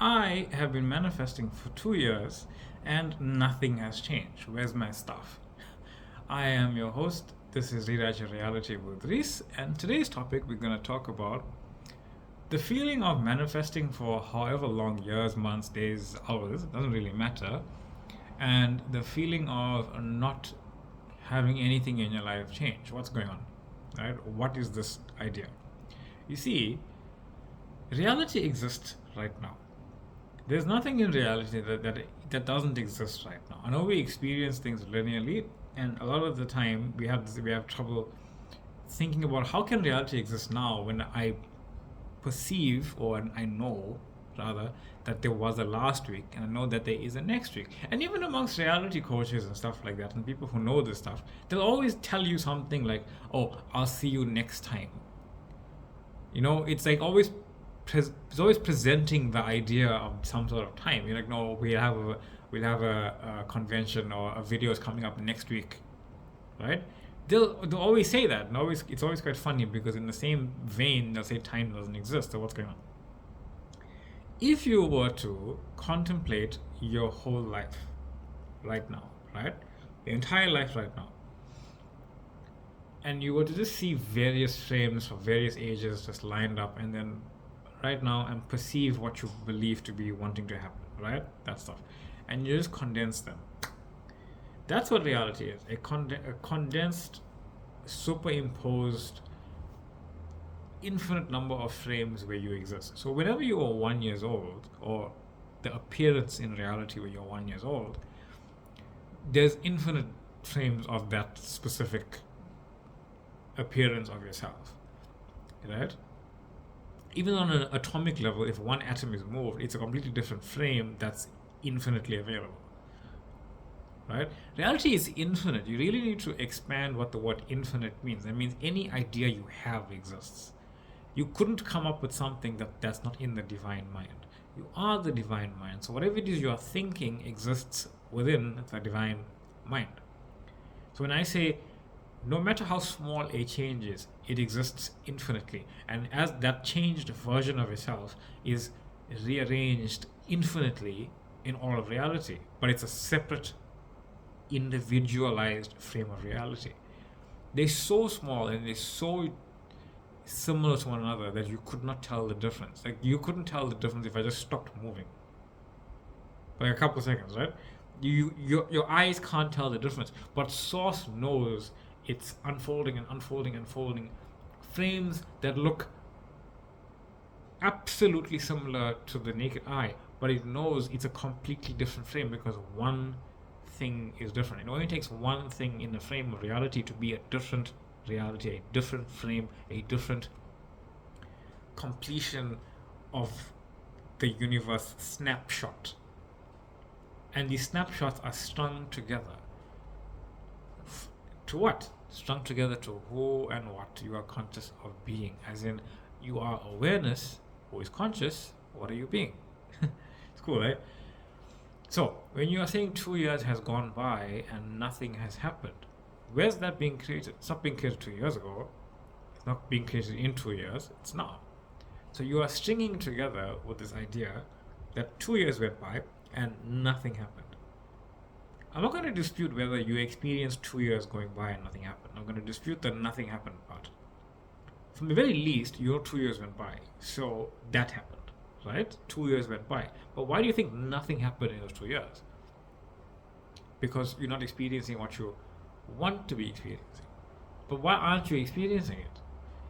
I have been manifesting for 2 years and nothing has changed. Where's my stuff? I am your host. This is Rewrite Your Reality with Reese, and today's topic we're going to talk about the feeling of manifesting for however long years, months, days, hours, it doesn't really matter, and the feeling of not having anything in your life change. What's going on? Right? What is this idea? You see, reality exists right now. There's nothing in reality that doesn't exist right now. I know we experience things linearly, and a lot of the time we have trouble thinking about how can reality exist now when I perceive, or I know rather, that there was a last week, and I know that there is a next week. And even amongst reality coaches and stuff like that, and people who know this stuff, they'll always tell you something like, "Oh, I'll see you next time." It's like always it's always presenting the idea of some sort of time. You're like, no, we'll have a convention, or a video is coming up next week, right? They'll always say that, and it's always quite funny because in the same vein they'll say time doesn't exist. So what's going on? If you were to contemplate your whole life right now, right, the entire life right now, and you were to just see various frames for various ages just lined up, and then right now and perceive what you believe to be wanting to happen, right? That stuff. And you just condense them. That's what reality is. A condensed, superimposed, infinite number of frames where you exist. So whenever you are 1 years old, or the appearance in reality where you're 1 years old, there's infinite frames of that specific appearance of yourself, right? Even on an atomic level, if one atom is moved, it's a completely different frame that's infinitely available, right? Reality is infinite. You really need to expand what the word infinite means. That means any idea you have exists. You couldn't come up with something that's not in the divine mind. You are the divine mind. So whatever it is you are thinking exists within the divine mind. So when I say no matter how small a change is, it exists infinitely. And as that changed version of itself is rearranged infinitely in all of reality, but it's a separate, individualized frame of reality. They're so small and they're so similar to one another that you could not tell the difference. Like, you couldn't tell the difference if I just stopped moving. Like a couple of seconds, right? Your eyes can't tell the difference, but Source knows. It's unfolding and unfolding and unfolding. Frames that look absolutely similar to the naked eye, but it knows it's a completely different frame because one thing is different. It only takes one thing in the frame of reality to be a different reality, a different frame, a different completion of the universe snapshot. And these snapshots are strung together. To what? Strung together to who and what you are conscious of being. As in, you are awareness. Who is conscious? What are you being? It's cool, right? So, when you are saying 2 years has gone by and nothing has happened, where's that being created? It's not being created 2 years ago. It's not being created in 2 years. It's now. So you are stringing together with this idea that 2 years went by and nothing happened. I'm not going to dispute whether you experienced 2 years going by and nothing happened. I'm going to dispute the nothing happened part. From the very least, your 2 years went by. So that happened, right? 2 years went by. But why do you think nothing happened in those 2 years? Because you're not experiencing what you want to be experiencing. But why aren't you experiencing it?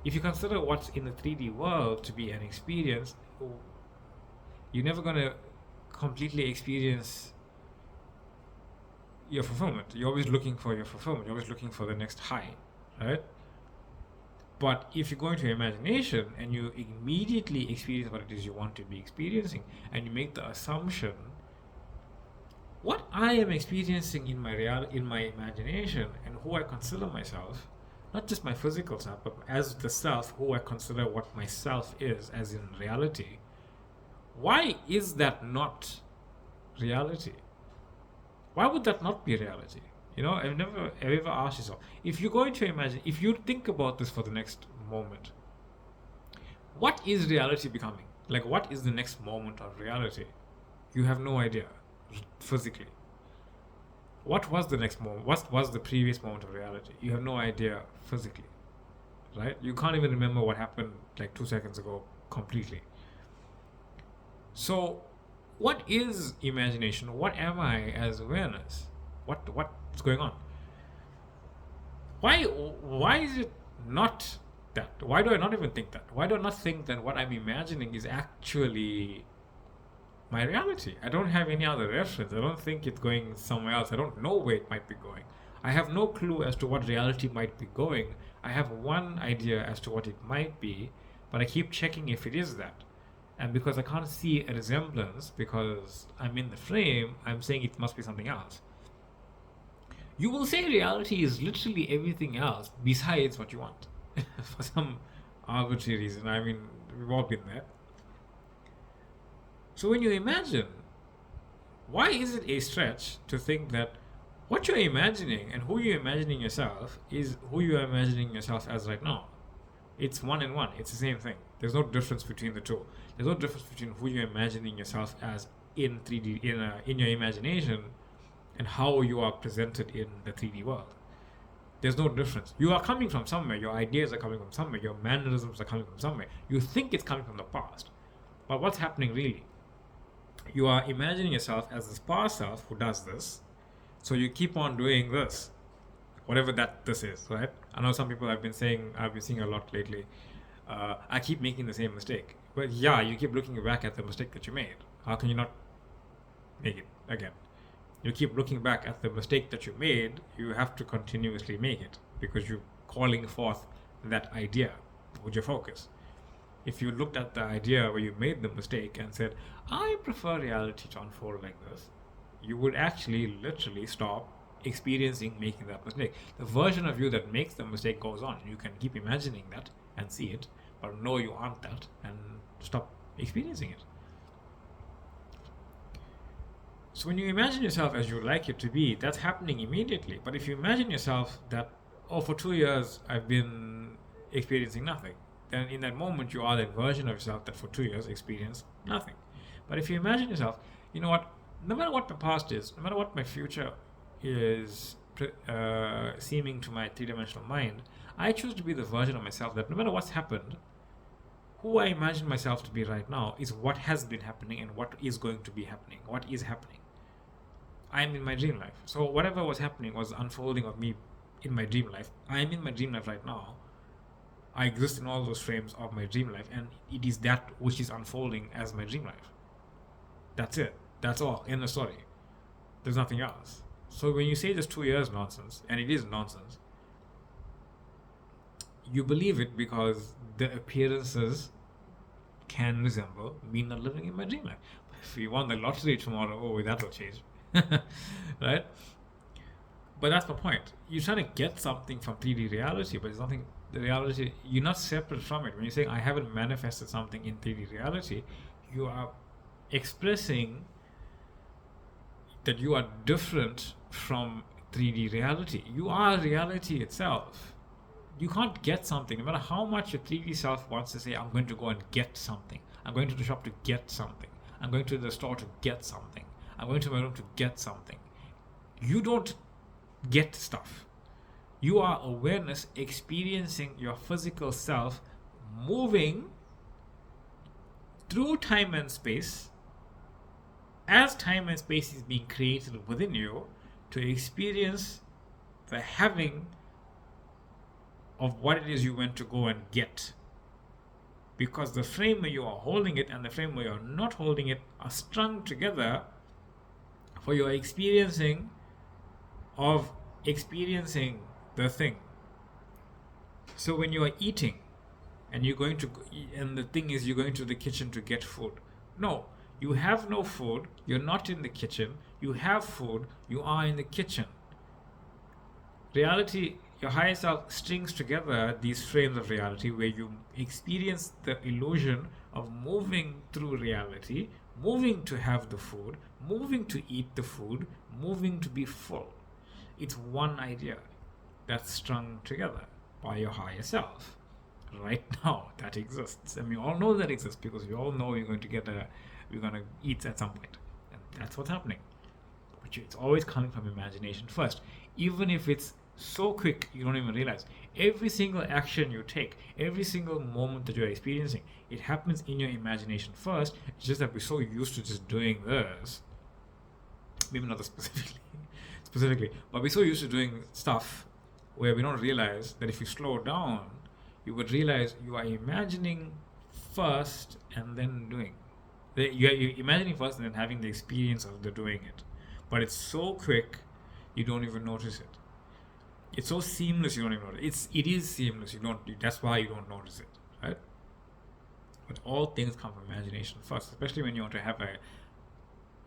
If you consider what's in the 3D world to be an experience, you're never going to completely experience your fulfillment. You're always looking for your fulfillment. You're always looking for the next high, right? But if you go into your imagination and you immediately experience what it is you want to be experiencing, and you make the assumption, what I am experiencing in my imagination and who I consider myself, not just my physical self, but as the self, who I consider what myself is, as in reality, why is that not reality? Why would that not be reality? I've ever asked yourself, if you're going to imagine, if you think about this for the next moment, what is reality becoming? Like, what is the next moment of reality? You have no idea physically. What was the next moment? What was the previous moment of reality? You have no idea physically, right? You can't even remember what happened like 2 seconds ago completely. So, what is imagination? What am I as awareness? What's going on? Why is it not that? Why do I not even think that? Why do I not think that what I'm imagining is actually my reality? I don't have any other reference. I don't think it's going somewhere else. I don't know where it might be going. I have no clue as to what reality might be going. I have one idea as to what it might be, but I keep checking if it is that. And because I can't see a resemblance, because I'm in the frame, I'm saying it must be something else. You will say reality is literally everything else besides what you want. For some arbitrary reason. I mean, we've all been there. So when you imagine, why is it a stretch to think that what you're imagining and who you're imagining yourself is who you're imagining yourself as right now? It's one and one. It's the same thing. There's no difference between the two. There's no difference between who you're imagining yourself as in 3D, in your imagination, and how you are presented in the 3D world. There's no difference. You are coming from somewhere. Your ideas are coming from somewhere. Your mannerisms are coming from somewhere. You think it's coming from the past. But what's happening really? You are imagining yourself as this past self who does this. So you keep on doing this. Whatever that this is, right? I know some people have been saying, I've been seeing a lot lately, I keep making the same mistake. But yeah, you keep looking back at the mistake that you made. How can you not make it again? You keep looking back at the mistake that you made, you have to continuously make it because you're calling forth that idea with your focus. If you looked at the idea where you made the mistake and said, I prefer reality to unfold like this, you would actually literally stop experiencing making that mistake. The version of you that makes the mistake goes on. You can keep imagining that and see it, but know you aren't that and stop experiencing it. So when you imagine yourself as you would like it to be, that's happening immediately. But if you imagine yourself that, oh, for 2 years I've been experiencing nothing, then in that moment you are that version of yourself that for 2 years experienced nothing. But if you imagine yourself, you know what, no matter what my past is, no matter what my future is seeming to my three-dimensional mind, I choose to be the version of myself that no matter what's happened, who I imagine myself to be right now is what has been happening and what is going to be happening, what is happening. I am in my dream life. So whatever was happening was unfolding of me in my dream life. I am in my dream life right now. I exist in all those frames of my dream life, and it is that which is unfolding as my dream life. That's it. That's all. End of story. There's nothing else. So when you say this 2 years nonsense, and it is nonsense, you believe it because the appearances can resemble me not living in my dream life. If you won the lottery tomorrow, oh, that'll change. Right? But that's my point. You're trying to get something from 3D reality, but it's nothing. The reality, you're not separate from it. When you're saying I haven't manifested something in 3D reality, you are expressing that you are different from 3D reality. You are reality itself. You can't get something, no matter how much your 3D self wants to say, I'm going to go and get something. I'm going to the shop to get something. I'm going to the store to get something. I'm going to my room to get something. You don't get stuff. You are awareness experiencing your physical self moving through time and space as time and space is being created within you to experience the having of what it is you went to go and get. Because the frame where you are holding it and the frame where you're not holding it are strung together for your experiencing of experiencing the thing. So when you are eating and you're going to, and the thing is you're going to the kitchen to get food. No, you have no food, you're not in the kitchen, you have food, you are in the kitchen. Reality, your higher self strings together these frames of reality where you experience the illusion of moving through reality, moving to have the food, moving to eat the food, moving to be full. It's one idea that's strung together by your higher self. right now that exists, and we all know that exists because we all know we're going to eat at some point, and that's what's happening. But it's always coming from imagination first, even if it's so quick you don't even realize. Every single action you take, every single moment that you're experiencing, it happens in your imagination first. It's just that we're so used to just doing this, maybe not specifically, but we're so used to doing stuff where we don't realize that if you slow down, you would realize you are imagining first and then doing. You're imagining first and then having the experience of the doing it. But it's so quick, you don't even notice it. It's so seamless, you don't even notice it. It is seamless. That's why you don't notice it, right? But all things come from imagination first, especially when you want to have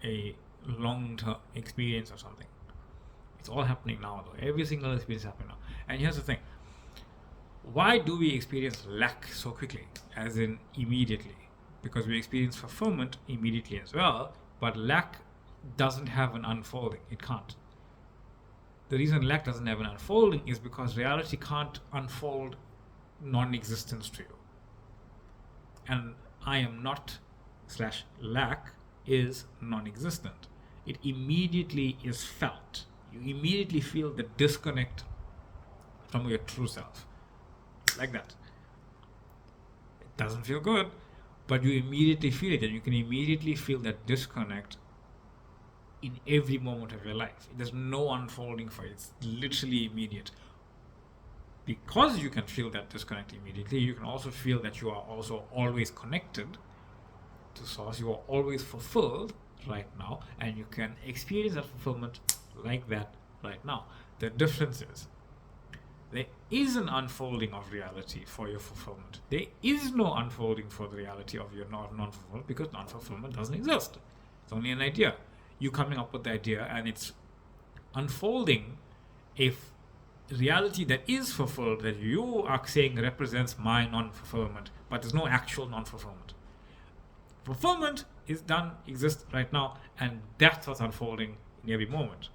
a long-term experience of something. It's all happening now, though. Every single experience is happening now. And here's the thing: why do we experience lack so quickly, as in immediately? Because we experience fulfillment immediately as well, but lack doesn't have an unfolding. It can't. The reason lack doesn't have an unfolding is because reality can't unfold non-existence to you. And I am not / lack is non-existent. It immediately is felt. You immediately feel the disconnect from your true self. Like that. It doesn't feel good, but you immediately feel it, and you can immediately feel that disconnect in every moment of your life. There's no unfolding for it. It's literally immediate. Because you can feel that disconnect immediately, you can also feel that you are also always connected to source. You are always fulfilled right now, and you can experience that fulfillment like that right now. The difference is there is an unfolding of reality for your fulfillment. There is no unfolding for the reality of your non-fulfillment, because non-fulfillment doesn't exist. It's only an idea. You coming up with the idea, and it's unfolding a reality that is fulfilled, that you are saying represents my non-fulfillment, but there's no actual non-fulfillment. Fulfillment is done, exists right now, and that's what's unfolding in every moment.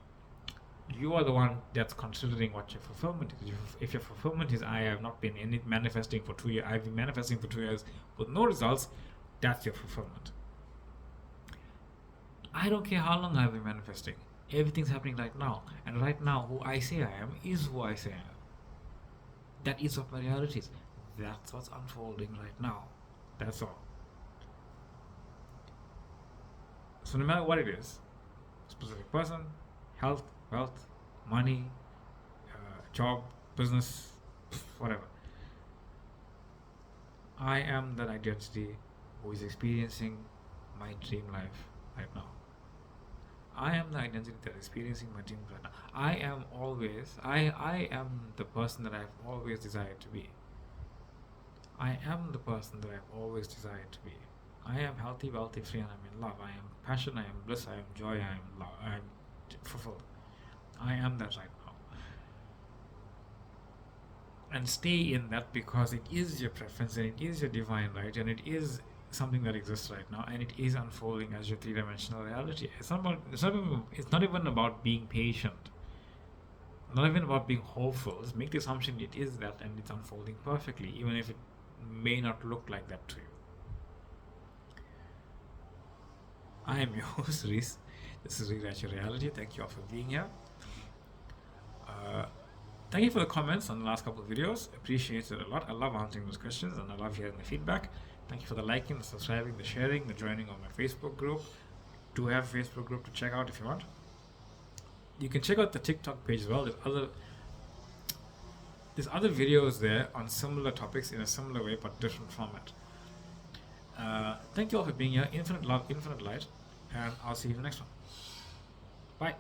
You are the one that's considering what your fulfillment is. If your fulfillment is, I have not been in it manifesting for 2 years, I've been manifesting for 2 years with no results, that's your fulfillment. I don't care how long I've been manifesting. Everything's happening right now. And right now, who I say I am is who I say I am. That is what my reality is. That's what's unfolding right now. That's all. So no matter what it is, specific person, health, wealth, money, job, business, whatever, I am that identity who is experiencing my dream life right now. I am the identity that is experiencing my dream right now. I am the person that I've always desired to be. I am the person that I've always desired to be. I am healthy, wealthy, free, and I'm in love. I am passion, I am bliss, I am joy, I am love, I am fulfilled. I am that right now. And stay in that, because it is your preference, and it is your divine right, and it is something that exists right now, and it is unfolding as your three-dimensional reality. It's not even about being patient, not even about being hopeful. Just make the assumption it is that, and it's unfolding perfectly, even if it may not look like that to you. I am your host, Reese. This is Rewrite Your Reality. Thank you all for being here. Thank you for the comments on the last couple of videos. Appreciate it a lot. I love answering those questions, and I love hearing the feedback. Thank you for the liking, the subscribing, the sharing, the joining of my Facebook group. Do have a Facebook group to check out if you want. You can check out the TikTok page as well. There's other videos there on similar topics in a similar way, but different format. Thank you all for being here. Infinite love, infinite light, and I'll see you in the next one. Bye.